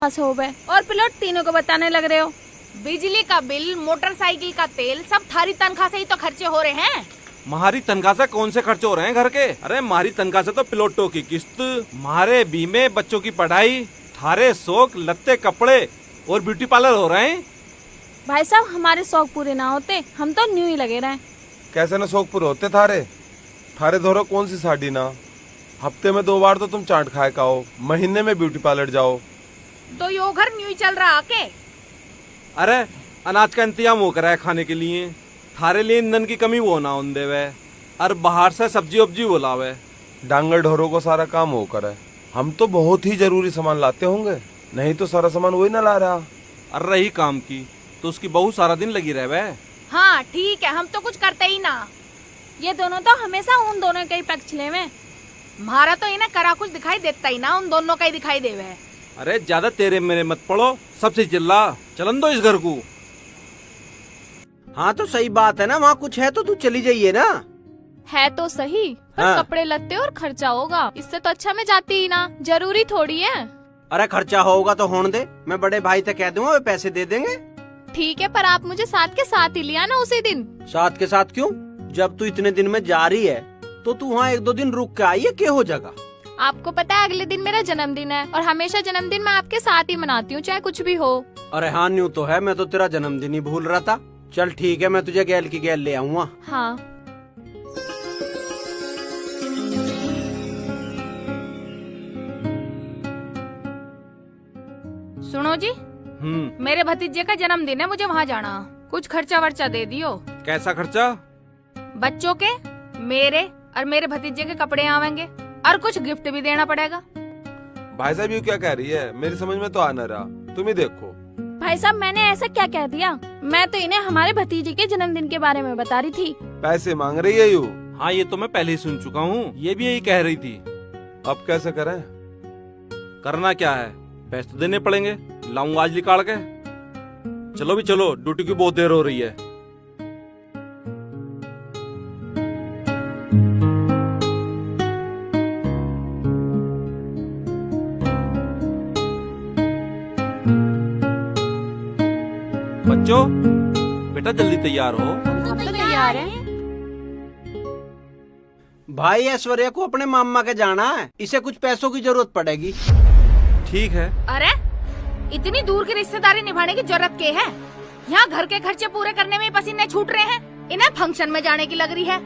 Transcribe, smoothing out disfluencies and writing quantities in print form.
हो गए और पिलोट तीनों को बताने लग रहे हो। बिजली का बिल, मोटरसाइकिल का तेल, सब थारी तनख्वाह से ही तो खर्चे हो रहे हैं। हमारी तनख्वाह से कौन से खर्चे हो रहे हैं घर के? अरे हमारी तनख्वाह से तो पिलोटों की किस्त, हमारे बीमे, बच्चों की पढ़ाई, थारे शौक, लत्ते, कपड़े और ब्यूटी पार्लर हो रहे हैं। भाई साहब, हमारे शौक पूरे ना होते हम तो न्यू ही लगे रहे। कैसे न शौक पूरे होते थारे? थारे धोरो कौन सी साड़ी ना। हफ्ते में 2 बार तो तुम चाट खाए खाओ, महीने में ब्यूटी पार्लर जाओ। तो यो घर न्यू ही चल रहा आके। अरे अनाज का इंतजाम हो कर है खाने के लिए, थारे लिए ईंधन की कमी वो ना होने देवे, और बाहर से सब्जी वब्जी वो लावे। डांगर ढोरों को सारा काम होकर है। हम तो बहुत ही जरूरी सामान लाते होंगे, नहीं तो सारा सामान वही ना ला रहा। और रही काम की तो उसकी बहुत सारा दिन लगी रहे। हाँ ठीक है, हम तो कुछ करते ही ना। ये दोनों तो हमेशा उन दोनों के ही पक्ष ले में। हमारा तो इन्हें करा कुछ दिखाई देता ही ना, उन दोनों का ही दिखाई देवे। अरे ज्यादा तेरे मेरे मत पड़ो, सबसे चिल्ला चलन दो इस घर को। हाँ तो सही बात है ना, वहाँ कुछ है तो तू चली जाइए ना। है तो सही, पर हाँ। कपड़े लत्ते और खर्चा होगा, इससे तो अच्छा मैं जाती ही ना। जरूरी थोड़ी है। अरे खर्चा होगा तो होने दे, मैं बड़े भाई से कह दूंगा, वे पैसे दे देंगे। ठीक है, पर आप मुझे साथ के साथ ही लिया ना उसी दिन। साथ के साथ क्यों? जब तू इतने दिन में जा रही है तो तू वहाँ 1-2 दिन रुक के आई है, क्या हो जगह। आपको पता है अगले दिन मेरा जन्मदिन है, और हमेशा जन्मदिन मैं आपके साथ ही मनाती हूँ, चाहे कुछ भी हो। अरे हाँ न्यू तो है, मैं तो तेरा जन्मदिन ही भूल रहा था। चल ठीक है, मैं तुझे गैल की गैल ले आऊंगा। हाँ। सुनो जी, मेरे भतीजे का जन्मदिन है, मुझे वहाँ जाना। कुछ खर्चा वर्चा दे दियो। कैसा खर्चा? बच्चों के, मेरे और मेरे भतीजे के कपड़े आवेंगे, और कुछ गिफ्ट भी देना पड़ेगा। भाई साहब ये क्या कह रही है? मेरी समझ में तो आ ना रहा, तुम ही देखो। भाई साहब, मैंने ऐसा क्या कह दिया? मैं तो इन्हें हमारे भतीजे के जन्मदिन के बारे में बता रही थी। पैसे मांग रही है यू। हाँ ये तो मैं पहले ही सुन चुका हूँ, ये भी यही कह रही थी। अब कैसे करें? करना क्या है, पैसे तो देने पड़ेंगे। लाऊंगा आज निकाल के। चलो भी चलो, ड्यूटी की बहुत देर हो रही है। बच्चों बेटा जल्दी तैयार हो। हम तो तैयार हैं। भाई ऐश्वर्या को अपने मामा के जाना है, इसे कुछ पैसों की जरूरत पड़ेगी। ठीक है। अरे इतनी दूर की रिश्तेदारी निभाने की जरूरत क्या है? यहाँ घर के खर्चे पूरे करने में ही पसीने छूट रहे हैं, इन्हें फंक्शन में जाने की लग रही है।